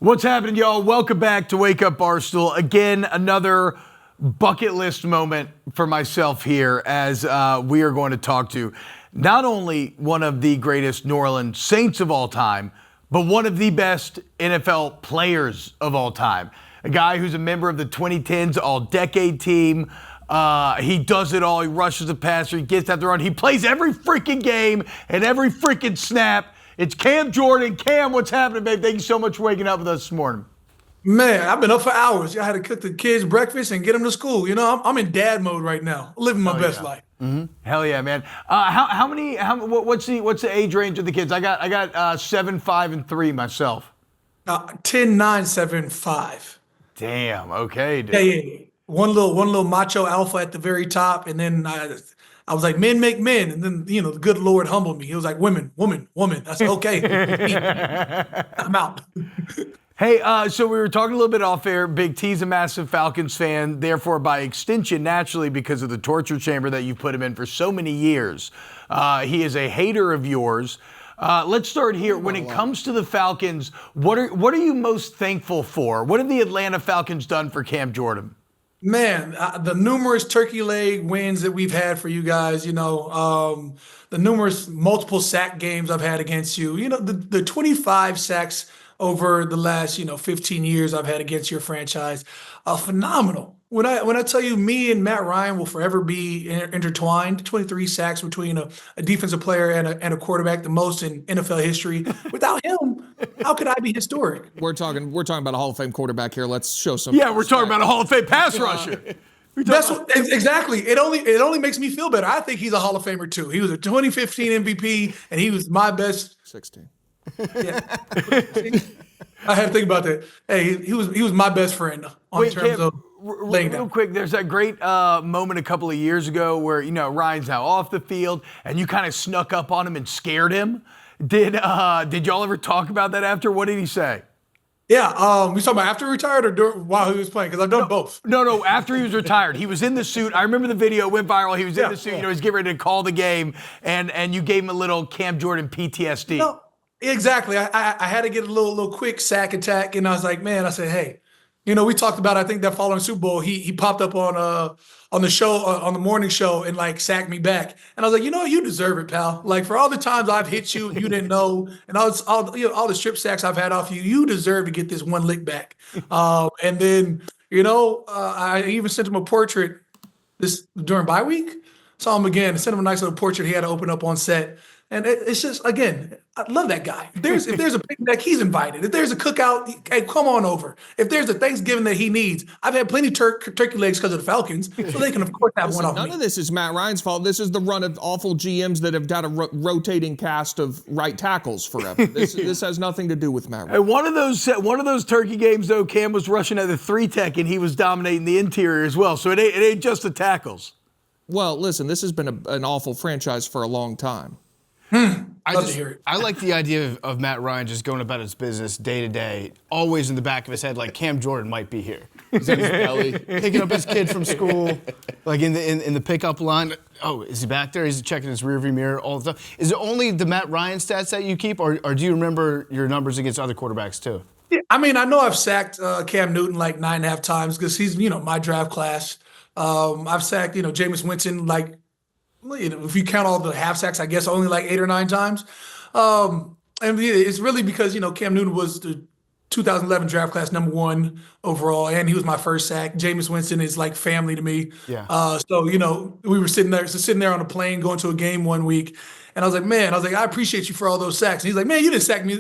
What's happening, y'all? Welcome back to Wake Up Barstool. Again, another bucket list moment for myself here as we are going to talk to not only one of the greatest New Orleans Saints of all time, but one of the best NFL players of all time. A guy who's a member of the 2010s All-Decade team. He does it all. He rushes the passer. He gets out the run. He plays every freaking game and every freaking snap. It's Cam Jordan. Cam, what's happening, babe? Thank you so much for waking up with us this morning. Man, I've been up for hours. I had to cook the kids breakfast and get them to school. You know, I'm in dad mode right now, living my best life. Mm-hmm. Hell yeah, man. What's the age range of the kids? I got 7, 5, and 3 myself. 10, 9, 7, 5. Damn. Okay, dude. Yeah. One little macho alpha at the very top, and then I was like, men make men, and then the good Lord humbled me. He was like, women. I said, okay, I'm out. Hey, so we were talking a little bit off air. Big T's a massive Falcons fan, therefore by extension, naturally, because of the torture chamber that you put him in for so many years. He is a hater of yours. Let's start here. When it comes to the Falcons, what are you most thankful for? What have the Atlanta Falcons done for Cam Jordan? Man, the numerous turkey leg wins that we've had for you guys, the numerous multiple sack games I've had against you, the 25 sacks over the last, 15 years I've had against your franchise, phenomenal. When I tell you, me and Matt Ryan will forever be intertwined. 23 sacks between a defensive player and a quarterback, the most in NFL history. Without him, how could I be historic? We're talking about a Hall of Fame quarterback here. Let's show some. Yeah, we're talking about a Hall of Fame pass rusher. Exactly. It only makes me feel better. I think he's a Hall of Famer too. He was a 2015 MVP, and he was my best. 16. Yeah. I had to think about that. Hey, he was my best friend on terms of laying down. Real quick, there's that great moment a couple of years ago where Ryan's now off the field and you kind of snuck up on him and scared him. Did y'all ever talk about that after? What did he say? Yeah, we talking about after he retired or while he was playing? Because I've done both. No, after he was retired. He was in the suit. I remember the video. It went viral. He was in the suit. Yeah. He's getting ready to call the game, and you gave him a little Cam Jordan PTSD. No, exactly. I had to get a little quick sack attack, and I was like, man, I said, hey, we talked about, I think that following Super Bowl, he popped up on the show, on the morning show, and like sacked me back. And I was like, you deserve it, pal. Like for all the times I've hit you, you didn't know, and all the strip sacks I've had off you, you deserve to get this one lick back. And then, I even sent him a portrait during bye week. Saw him again, sent him a nice little portrait he had to open up on set. And it's just, again, I love that guy. If there's a picnic, he's invited. If there's a cookout, hey, come on over. If there's a Thanksgiving that he needs, I've had plenty of turkey legs because of the Falcons, so they can, of course, have one off me. None of this is Matt Ryan's fault. This is the run of awful GMs that have got a rotating cast of right tackles forever. This has nothing to do with Matt Ryan. One of those turkey games, though, Cam was rushing at the 3-tech, and he was dominating the interior as well. So it ain't just the tackles. Well, listen, this has been an awful franchise for a long time. I like the idea of Matt Ryan just going about his business day to day, always in the back of his head, like Cam Jordan might be here. He's in his belly, picking up his kid from school, like in the pickup line. Oh, is he back there? He's checking his rearview mirror all the time. Is it only the Matt Ryan stats that you keep, or do you remember your numbers against other quarterbacks too? Yeah, I mean, I know I've sacked Cam Newton like 9.5 times because he's my draft class. I've sacked Jameis Winston like. If you count all the half sacks, I guess only like 8 or 9 times. And it's really because, Cam Newton was the 2011 draft class #1 overall, and he was my first sack. Jameis Winston is like family to me. Yeah. So, we were sitting there on a plane going to a game one week, and I was like, I appreciate you for all those sacks. And he's like, man, you didn't sack me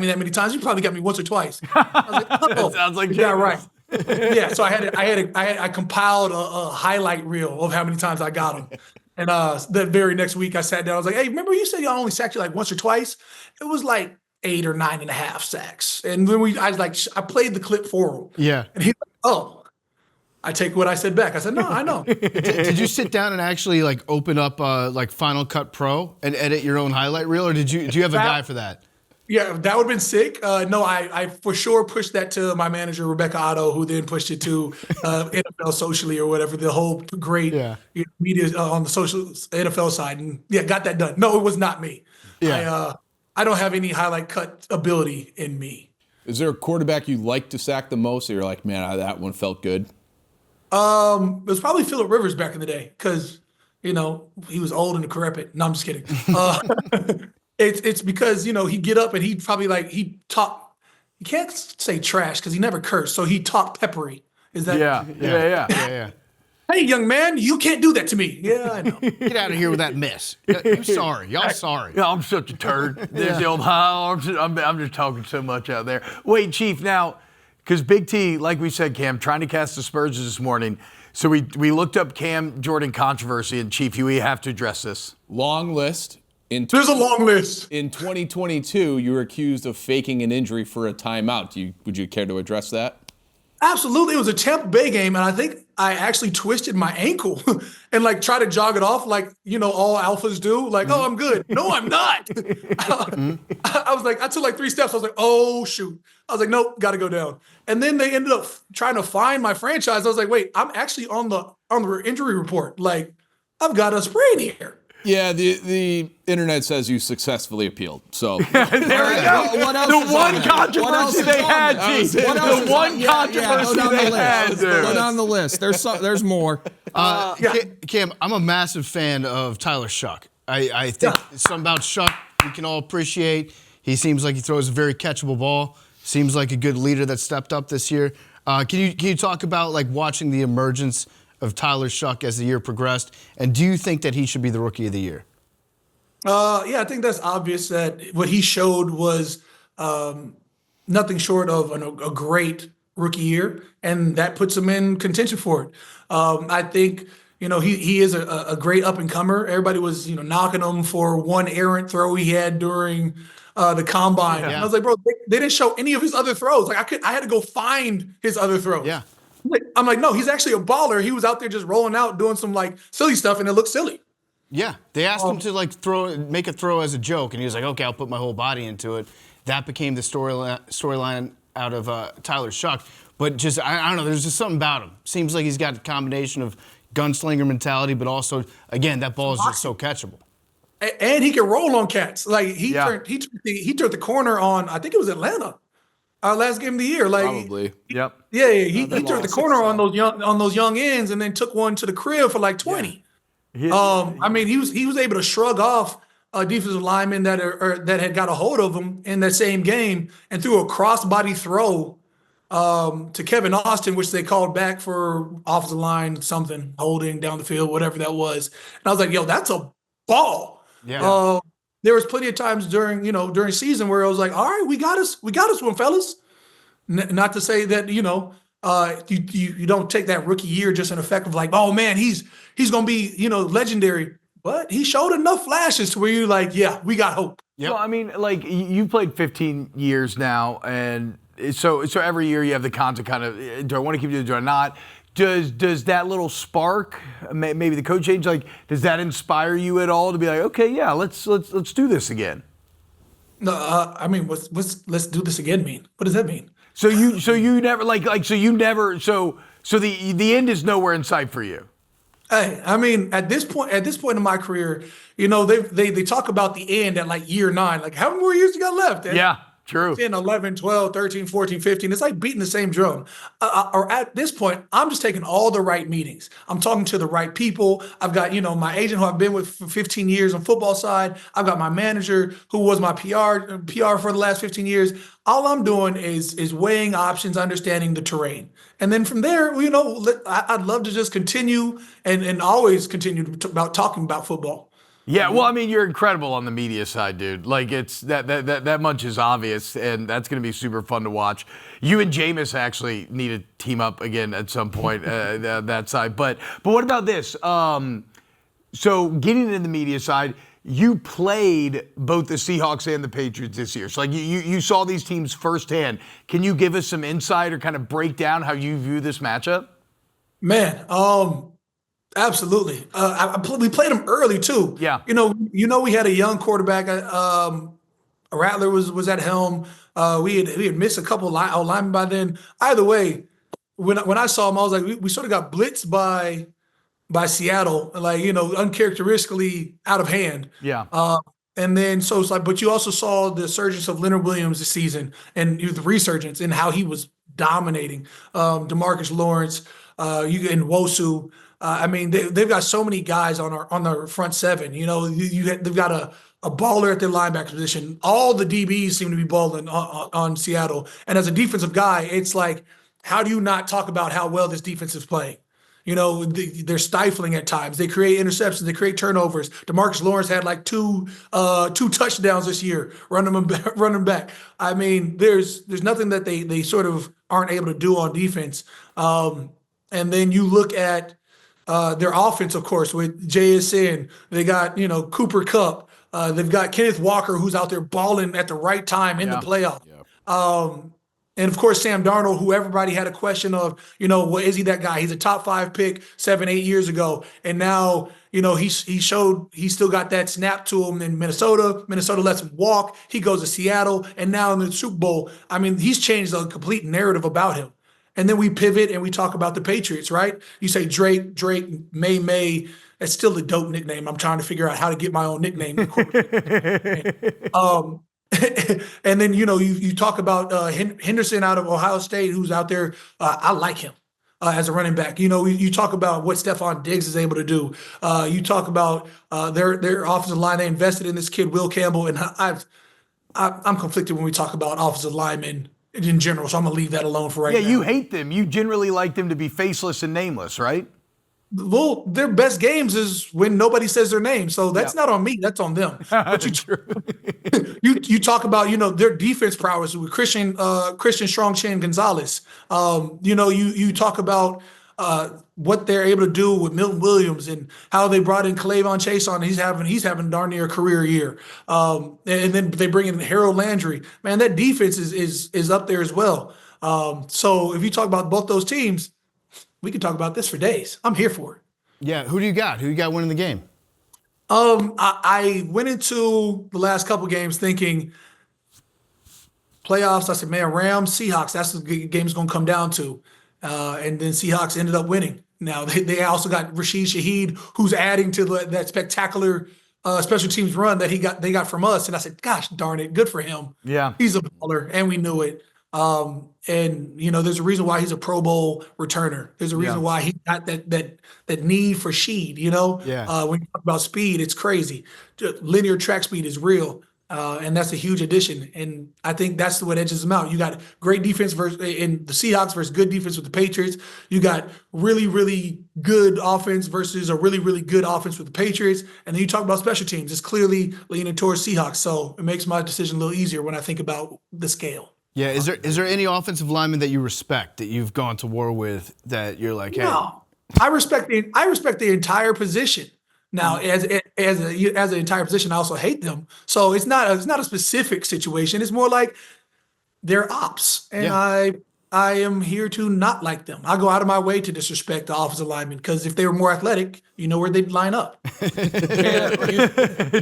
that many times. You probably got me once or twice. I was like, oh, sounds like yeah, right. Yeah. So I compiled a highlight reel of how many times I got him. And the very next week, I sat down. I was like, "Hey, remember you said y'all only sacked you like once or twice? It was like 8 or 9.5 sacks." And then I played the clip for him. Yeah. And he's like, "Oh, I take what I said back." I said, "No, I know." Did you sit down and actually like open up like Final Cut Pro and edit your own highlight reel, or do you have a guy for that? Yeah, that would have been sick. No, I for sure pushed that to my manager, Rebecca Otto, who then pushed it to NFL Socially or whatever, the whole great media on the social NFL side. And got that done. No, it was not me. Yeah. I don't have any highlight cut ability in me. Is there a quarterback you like to sack the most? Or you're like, man, that one felt good? It was probably Phillip Rivers back in the day because, he was old and decrepit. No, I'm just kidding. It's because, he'd get up and he'd probably he can't say trash because he never cursed. So he talked peppery. Is that? Yeah. Hey, young man, you can't do that to me. Yeah, I know. Get out of here with that miss. You're sorry. Y'all sorry. Yeah, I'm such a turd. There's the old, I'm just talking so much out there. Wait, Chief, now, because Big T, like we said, Cam, trying to cast aspersions this morning. So we looked up Cam Jordan controversy, and Chief, you have to address this. Long list. There's a long list. In 2022, you were accused of faking an injury for a timeout. Would you care to address that? Absolutely. It was a Tampa Bay game, and I think I actually twisted my ankle and tried to jog it off like, all alphas do. Like, oh, I'm good. No, I'm not. I was like, I took 3 steps. I was like, oh, shoot. I was like, nope, got to go down. And then they ended up trying to find my franchise. I was like, wait, I'm actually on the injury report. Like, I've got a sprain here. Yeah, the internet says you successfully appealed. So there we go. What else The one controversy they had, Chief. The one controversy they had. Go down the list. There's more. Cam, I'm a massive fan of Tyler Shough. I think something about Shough we can all appreciate. He seems like he throws a very catchable ball. Seems like a good leader that stepped up this year. Can you talk about watching the emergence of Tyler Shough as the year progressed, and do you think that he should be the Rookie of the Year? Yeah, I think that's obvious that what he showed was nothing short of a great rookie year, and that puts him in contention for it. I think he is a great up and comer. Everybody was knocking him for one errant throw he had during the combine. Yeah. And I was like, bro, they didn't show any of his other throws. I had to go find his other throws. Yeah. I'm like, no, he's actually a baller. He was out there just rolling out, doing some silly stuff, and it looked silly. Yeah, they asked him to make a throw as a joke, and he was like, okay, I'll put my whole body into it. That became the storyline out of Tyler Shough. But just, I don't know, there's just something about him. Seems like he's got a combination of gunslinger mentality, but also, again, that ball is just so catchable. And he can roll on cats. He turned the corner on, I think it was Atlanta. Our last game of the year, probably. Yep. Yeah, he turned the corner on those young ends, and then took one to the crib for 20. Yeah. I mean, he was able to shrug off a defensive lineman that had got a hold of him in that same game and threw a crossbody throw to Kevin Austin, which they called back for off the line something, holding down the field, whatever that was. And I was like, yo, that's a ball. Yeah. There was plenty of times during season where I was like, all right, we got us one, fellas. Not to say that, you don't take that rookie year just in effect of oh man, he's gonna be, legendary. But he showed enough flashes to where you're like, yeah, we got hope. Yep. Well, I mean, you've played 15 years now, and so every year you have the concept kind of, do I want to keep doing it, do I not? Does that little spark, maybe the coach change, does that inspire you at all to be like, okay, yeah, let's do this again? No, I mean, what's let's do this again mean? What does that mean? So you never so the end is nowhere in sight for you. Hey, I mean, at this point in my career, they talk about the end at year 9. How many more years you got left? Yeah. True. 10, 11, 12, 13, 14, 15. It's like beating the same drum. Or at this point, I'm just taking all the right meetings. I'm talking to the right people. I've got, my agent who I've been with for 15 years on football side. I've got my manager who was my PR for the last 15 years. All I'm doing is weighing options, understanding the terrain. And then from there, I'd love to just continue and always continue talking about football. Yeah, well, I mean, you're incredible on the media side, dude. It's that much is obvious, and that's going to be super fun to watch. You and Jameis actually need to team up again at some point, that side. But what about this? So getting into the media side, you played both the Seahawks and the Patriots this year. So you saw these teams firsthand. Can you give us some insight or kind of break down how you view this matchup? Man, absolutely. We played them early too. Yeah. We had a young quarterback. Rattler was at helm. We had missed a couple linemen by then. Either way, when I saw him, I was like, we sort of got blitzed by Seattle, uncharacteristically out of hand. Yeah. And then so it's like, but you also saw the surgence of Leonard Williams this season and the resurgence and how he was dominating. DeMarcus Lawrence, and Wosu. I mean, they've got so many guys on their front seven. You know, they've got a baller at their linebacker position. All the DBs seem to be balling on Seattle. And as a defensive guy, it's like, how do you not talk about how well this defense is playing? You know, they're stifling at times. They create interceptions. They create turnovers. DeMarcus Lawrence had like two touchdowns this year, running back. I mean, there's nothing that they sort of aren't able to do on defense. And then you look at their offense, of course, with JSN. They got, Cooper Kupp. They've got Kenneth Walker, who's out there balling at the right time in the playoff. Yeah. And of course, Sam Darnold, who everybody had a question of, what is he that guy? He's a top 5 pick 7-8 years ago. And now, he showed he still got that snap to him in Minnesota. Minnesota lets him walk. He goes to Seattle. And now in the Super Bowl, I mean, he's changed the complete narrative about him. And then we pivot and we talk about the Patriots, right? You say Drake, May. That's still a dope nickname. I'm trying to figure out how to get my own nickname. And then, you talk about Henderson out of Ohio State, who's out there. I like him as a running back. You talk about what Stephon Diggs is able to do. You talk about their offensive line. They invested in this kid, Will Campbell. And I'm conflicted when we talk about offensive linemen in general. So I'm going to leave that alone for right now. Yeah, you hate them. You generally like them to be faceless and nameless, right? Well, their best games is when nobody says their name. So that's not on me. That's on them. But you talk about, their defense prowess with Christian Strong Chin Gonzalez. You talk about what they're able to do with Milton Williams and how they brought in K'Lavon Chase on. He's having darn near a career year. And then they bring in Harold Landry. Man, that defense is up there as well. So if you talk about both those teams, we could talk about this for days. I'm here for it. Yeah, who do you got? Who you got winning the game? I went into the last couple games thinking playoffs. I said, man, Rams, Seahawks, that's what the game's going to come down to. And then Seahawks ended up winning. Now, they also got Rashid Shaheed, who's adding to that spectacular special teams run that they got from us. And I said, gosh, darn it, good for him. Yeah. He's a baller, and we knew it. And there's a reason why he's a Pro Bowl returner. There's a reason why he got that need for speed. When you talk about speed, it's crazy. Linear track speed is real, and that's a huge addition. And I think that's what edges them out. You got great defense in the Seahawks versus good defense with the Patriots. You got really, really good offense versus a really, really good offense with the Patriots. And then you talk about special teams. It's clearly leaning towards Seahawks. So it makes my decision a little easier when I think about the scale. Yeah, is there any offensive lineman that you respect that you've gone to war with that you're like, hey? No, I respect the entire position. Now, as an entire position, I also hate them. So it's not a specific situation. It's more like they're ops, and I am here to not like them. I go out of my way to disrespect the offensive linemen because if they were more athletic, you know where they'd line up.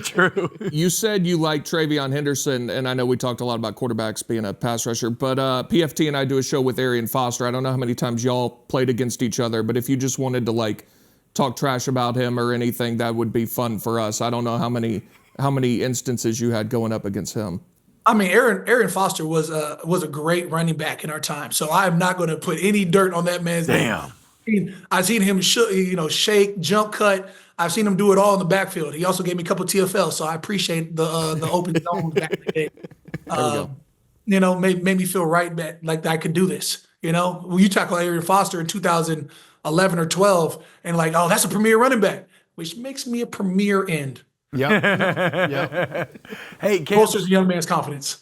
True. You said you like TreVeyon Henderson, and I know we talked a lot about quarterbacks being a pass rusher, but PFT and I do a show with Arian Foster. I don't know how many times y'all played against each other, but if you just wanted to talk trash about him or anything, that would be fun for us. I don't know how many instances you had going up against him. I mean, Arian Foster was a great running back in our time, so I'm not going to put any dirt on that man's name. I've seen him shake, jump cut. I've seen him do it all in the backfield. He also gave me a couple of TFL, so I appreciate the open zone back in the day. Made me feel right back, like I could do this. When you tackle Arian Foster in 2011 or 12, and oh, that's a premier running back, which makes me a premier end. Yep. Hey, Cam, bolsters a young man's confidence.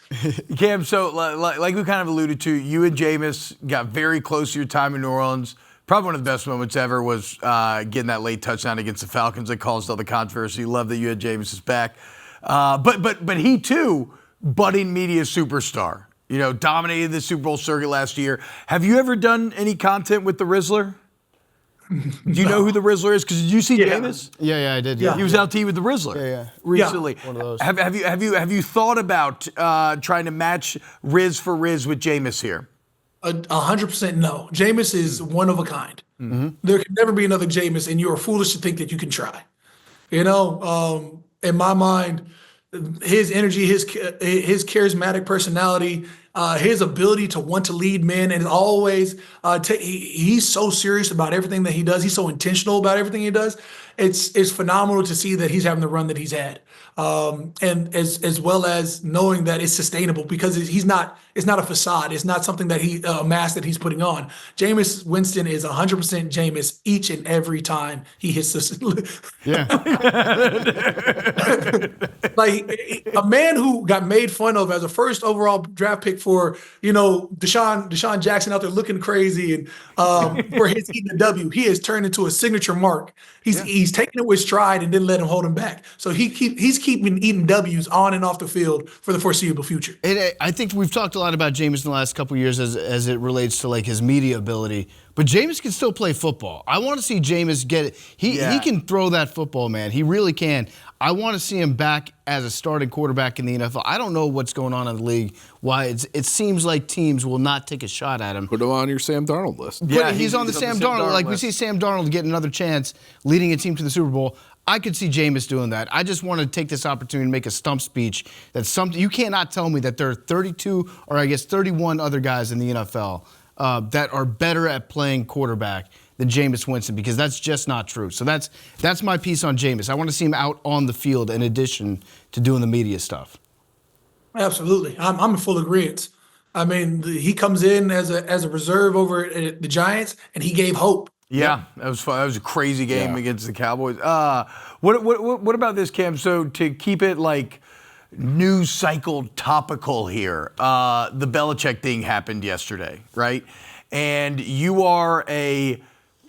Cam, so like we kind of alluded to, you and Jameis got very close to your time in New Orleans. Probably one of the best moments ever was getting that late touchdown against the Falcons that caused all the controversy. Love that you had Jameis's back. But he too, budding media superstar. Dominated the Super Bowl circuit last year. Have you ever done any content with the Rizzler? Do you know who the Rizzler is? Because did you see Jameis? Yeah, I did. Yeah. He was out to eat with the Rizzler recently. Yeah. One of those. Have you thought about trying to match Riz for Riz with Jameis here? 100% no. Jameis is one of a kind. Mm-hmm. There can never be another Jameis, and you are foolish to think that you can try. In my mind, his energy, his charismatic personality, his ability to want to lead men, and always he's so serious about everything that he does. He's so intentional about everything he does. It's phenomenal to see that he's having the run that he's had, and as well as knowing that it's sustainable because it's not a facade. It's not something that a mask that he's putting on. Jameis Winston is 100% Jameis each and every time he hits this. Yeah. Like a man who got made fun of as a first overall draft pick for, Deshaun Jackson out there looking crazy and for his eating a W, he has turned into a signature mark. He's taking it with stride and didn't let him hold him back. So he's keeping eating W's on and off the field for the foreseeable future. And I think we've talked a lot about Jameis in the last couple of years as it relates to like his media ability. But Jameis can still play football. I want to see Jameis get it. He can throw that football, man. He really can. I want to see him back as a starting quarterback in the NFL. I don't know what's going on in the league, why it seems like teams will not take a shot at him. Put him on your Sam Darnold list. Yeah, He's on the Sam Darnold. Like, we see Sam Darnold get another chance leading a team to the Super Bowl. I could see Jameis doing that. I just want to take this opportunity to make a stump speech that you cannot tell me that there are 32 or I guess 31 other guys in the NFL that are better at playing quarterback than Jameis Winston, because that's just not true. So that's my piece on Jameis. I want to see him out on the field in addition to doing the media stuff. Absolutely. I'm in full agreement. I mean, he comes in as a reserve over at the Giants, and he gave hope. Yeah, that was fun. That was a crazy game against the Cowboys. What about this, Cam? So to keep it like news cycle topical here, the Belichick thing happened yesterday, right? And you are like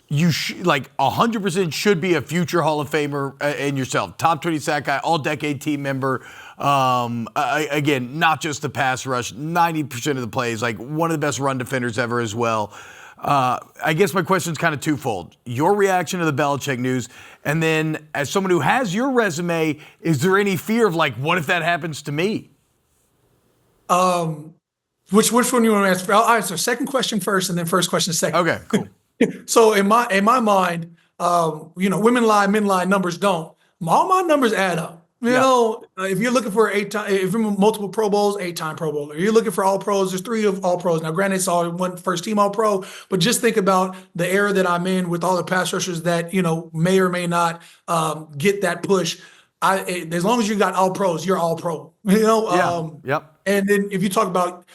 100% should be a future Hall of Famer in yourself. Top 20 sack guy, all-decade team member. Again, not just the pass rush, 90% of the plays, like one of the best run defenders ever as well. I guess my question is kind of twofold. Your reaction to the Belichick news, and then as someone who has your resume, is there any fear of like, what if that happens to me? Which one you want to answer? I'll answer second question first, and then first question second. Okay, cool. So in my mind, women lie, men lie, numbers don't. All my numbers add up. If you're looking for if you're multiple Pro Bowls, 8-time Pro Bowler. You're looking for All Pros, there's 3 of All Pros. Now, granted, it's all one first team All Pro, but just think about the era that I'm in with all the pass rushers that may or may not get that push. As long as you got All Pros, you're All Pro. Yep. And then if you talk about,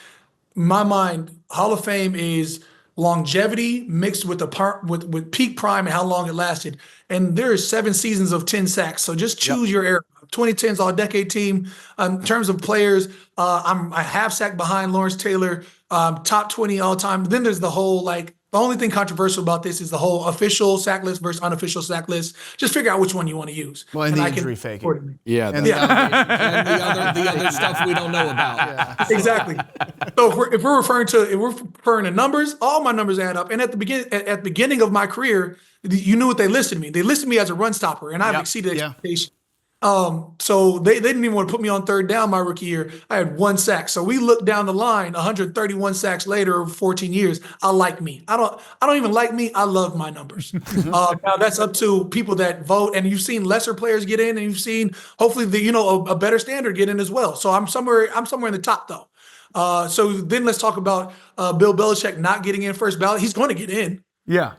in my mind, Hall of Fame is longevity mixed with with peak prime and how long it lasted. And there is 7 seasons of 10 sacks. So just choose your era. 2010's all-decade team. In terms of players, I'm a half sack behind Lawrence Taylor, top 20 all-time. Then there's the whole, the only thing controversial about this is the whole official sack list versus unofficial sack list. Just figure out which one you want to use. Well, and the injury faking. Yeah. And the other stuff we don't know about. Yeah. Exactly. So if we're referring to numbers, all my numbers add up. And at the beginning of my career, you knew what they listed me. They listed me as a run stopper, and I've exceeded expectations. So they didn't even want to put me on third down my rookie year. I had 1 sack. So we look down the line, 131 sacks later, over 14 years. I like me. I don't even like me. I love my numbers. Now that's up to people that vote. And you've seen lesser players get in, and you've seen hopefully a better standard get in as well. So I'm somewhere in the top though. So then let's talk about Bill Belichick not getting in first ballot. He's going to get in. Yeah.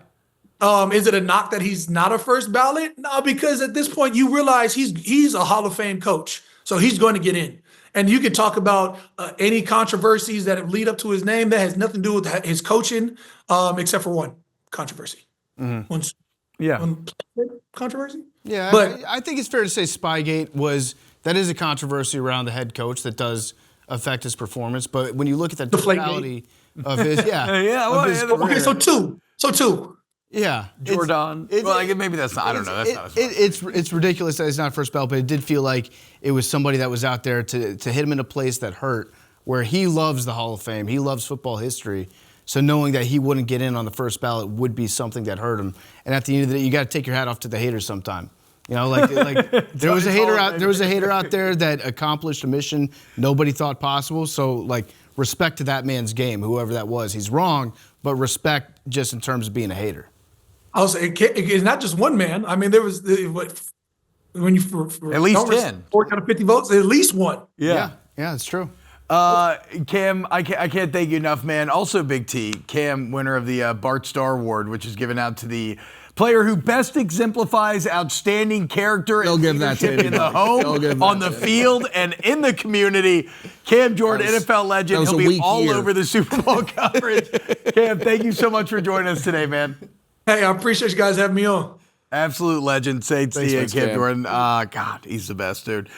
Is it a knock that he's not a first ballot? No, because at this point you realize he's a Hall of Fame coach, so he's going to get in. And you can talk about any controversies that lead up to his name that has nothing to do with his coaching, except for one controversy. Mm-hmm. One controversy. Yeah, but I think it's fair to say Spygate is a controversy around the head coach that does affect his performance. But when you look at the totality of his, okay, so two. Yeah, Jordan. Maybe that's not. I don't know. That's not. It's ridiculous that he's not first ballot, but it did feel like it was somebody that was out there to hit him in a place that hurt, where he loves the Hall of Fame, he loves football history. So knowing that he wouldn't get in on the first ballot would be something that hurt him. And at the end of the day, you got to take your hat off to the haters sometime. There was a hater out there that accomplished a mission nobody thought possible. So respect to that man's game, whoever that was. He's wrong, but respect just in terms of being a hater. I'll say it's not just one man. I mean, there was when you for At least don't 10. 40 out of 50 votes, at least one. Yeah, it's true. Cam, I can't thank you enough, man. Also, Big T, Cam, winner of the Bart Starr Award, which is given out to the player who best exemplifies outstanding character and leadership in the home, on the field, and in the community. Cam Jordan, NFL legend. He'll be all over the Super Bowl coverage. Cam, thank you so much for joining us today, man. Hey, I appreciate you guys having me on. Absolute legend. Saints, Cam Jordan. God, he's the best, dude.